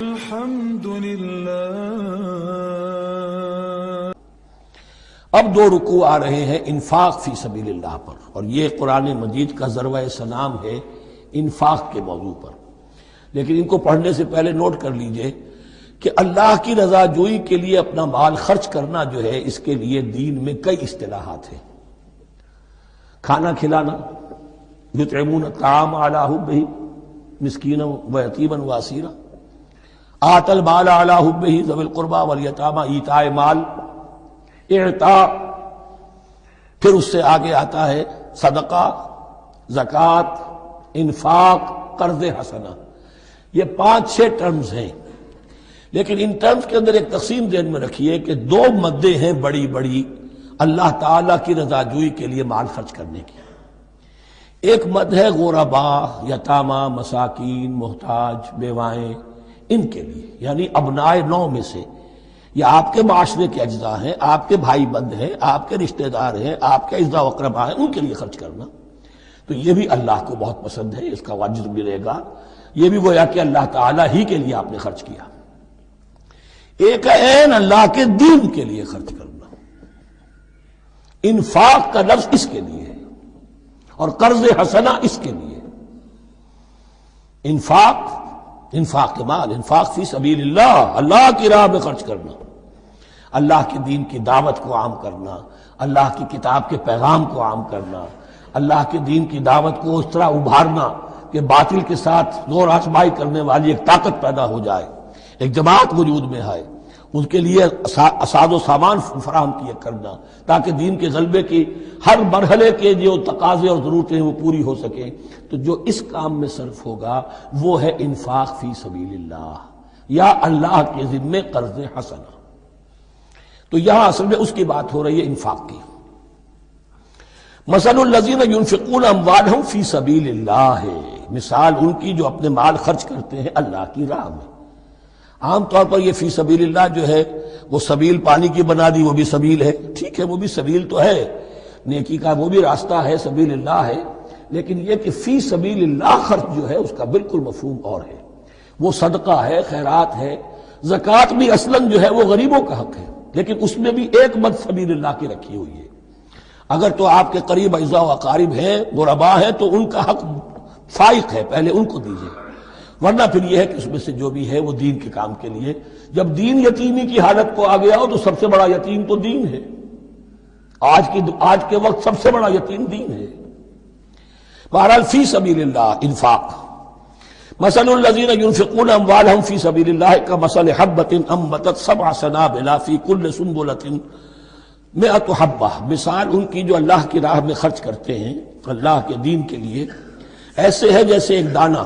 الحمدللہ۔ اب دو رکوع آ رہے ہیں انفاق فی سبیل اللہ پر، اور یہ قرآن مجید کا ذروۂ سلام ہے انفاق کے موضوع پر۔ لیکن ان کو پڑھنے سے پہلے نوٹ کر لیجئے کہ اللہ کی رضا جوئی کے لیے اپنا مال خرچ کرنا جو ہے، اس کے لیے دین میں کئی اصطلاحات ہیں۔ کھانا کھلانا، یطعمون الطعام علی حبہ مسکینا ویتیما واسیرا، آتی المال علی حبہ ذوی القربى والیتامى، ایتاء مال، اعطاء، پھر اس سے آگے آتا ہے صدقہ، زکوٰۃ، انفاق، قرض حسنہ۔ یہ 5-6 ٹرمز ہیں، لیکن ان ٹرمز کے اندر ایک تقسیم ذہن میں رکھیے کہ 2 مدیں ہیں بڑی بڑی اللہ تعالیٰ کی رضا جوئی کے لیے مال خرچ کرنے کی۔ ایک مد ہے غرباء، یتامى، مساکین، محتاج، بیوائیں، ان کے لیے، یعنی ابنائے نو میں سے، یہ آپ کے معاشرے کے اجزاء ہیں، آپ کے بھائی بند ہیں، آپ کے رشتہ دار ہیں، آپ کے اعزاء و اقرباء ہیں، ان کے لیے خرچ کرنا تو یہ بھی اللہ کو بہت پسند ہے، اس کا اجر ملے گا۔ یہ بھی گویا کہ اللہ تعالیٰ ہی کے لیے آپ نے خرچ کیا۔ ایک عین اللہ کے دین کے لیے خرچ کرنا، انفاق کا لفظ اس کے لیے ہے، اور قرض حسنہ اس کے لیے۔ انفاق کے مال، انفاق فی سبیل اللہ، اللہ کی راہ میں خرچ کرنا، اللہ کے دین کی دعوت کو عام کرنا، اللہ کی کتاب کے پیغام کو عام کرنا، اللہ کے دین کی دعوت کو اس طرح ابھارنا کہ باطل کے ساتھ زور آزمائی کرنے والی ایک طاقت پیدا ہو جائے، ایک جماعت وجود میں آئے، ان کے لیے اساد و سامان فراہم کیا کرنا تاکہ دین کے غلبے کی ہر مرحلے کے جو تقاضے اور ضرورتیں ہیں وہ پوری ہو سکیں۔ تو جو اس کام میں صرف ہوگا وہ ہے انفاق فی سبیل اللہ، یا اللہ کے ذمے قرض حسنہ۔ تو یہاں اصل میں اس کی بات ہو رہی ہے، انفاق کی۔ مثل الذین ینفقون اموالہم فی سبیل اللہ ہے، مثال ان کی جو اپنے مال خرچ کرتے ہیں اللہ کی راہ میں۔ عام طور پر یہ فی سبیل اللہ جو ہے وہ سبیل پانی کی بنا دی، وہ بھی سبیل ہے، ٹھیک ہے، وہ بھی سبیل تو ہے، نیکی کا وہ بھی راستہ ہے، سبیل اللہ ہے، لیکن یہ کہ فی سبیل اللہ خرچ جو ہے اس کا بالکل مفہوم اور ہے۔ وہ صدقہ ہے، خیرات ہے، زکوٰۃ بھی اصلاً جو ہے وہ غریبوں کا حق ہے، لیکن اس میں بھی ایک مد سبیل اللہ کی رکھی ہوئی ہے۔ اگر تو آپ کے قریب اعزاء و اقارب ہیں، غرباء ہیں، تو ان کا حق فائق ہے، پہلے ان کو دیجیے، ورنہ پھر یہ ہے کہ اس میں سے جو بھی ہے وہ دین کے کام کے لیے۔ جب دین یتیمی کی حالت کو آ گیا ہو تو سب سے بڑا یتیم تو دین ہے، آج کے وقت سب سے بڑا یتیم دین ہے۔ بہرحال فی سبیل اللہ انفاق۔ مثل الذین ینفقون اموالہم فی سبیل اللہ کمثل حبۃ انبتت 7 سنابل فی کل سنبلۃ 100 حبہ، مثال ان کی جو اللہ کی راہ میں خرچ کرتے ہیں اللہ کے دین کے لیے، ایسے ہے جیسے ایک دانہ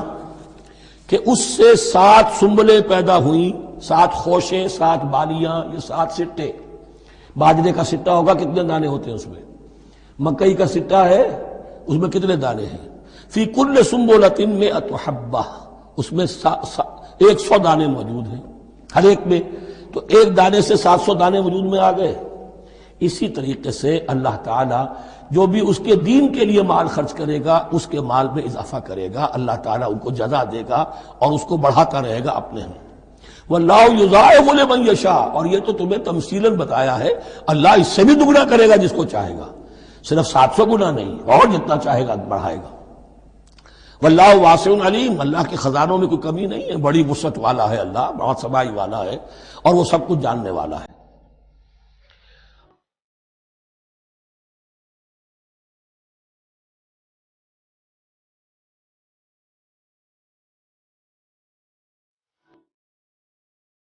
کہ اس سے 7 سنبلیں پیدا ہوئیں، 7 خوشیں، 7 بالیاں، یہ 7 سٹے۔ باجرے کا سٹا ہوگا کتنے دانے ہوتے ہیں اس میں؟ مکئی کا سٹا ہے، اس میں کتنے دانے ہیں؟ فی کل سنبلۃ 100 حبہ، اس میں 100 دانے موجود ہیں ہر ایک میں، تو ایک دانے سے 700 دانے وجود میں آ گئے۔ اسی طریقے سے اللہ تعالیٰ جو بھی اس کے دین کے لیے مال خرچ کرے گا اس کے مال میں اضافہ کرے گا، اللہ تعالیٰ ان کو جزا دے گا اور اس کو بڑھاتا رہے گا اپنے میں۔ واللہ یضاعف لمن یشاء، اور یہ تو تمہیں تمثیلاً بتایا ہے، اللہ اس سے بھی دگنا کرے گا جس کو چاہے گا، صرف 700 گنا نہیں، اور جتنا چاہے گا بڑھائے گا۔ واللہ واسع علیم، اللہ کے خزانوں میں کوئی کمی نہیں ہے، بڑی وسعت والا ہے اللہ، بہت سمائی والا ہے، اور وہ سب کچھ جاننے والا ہے۔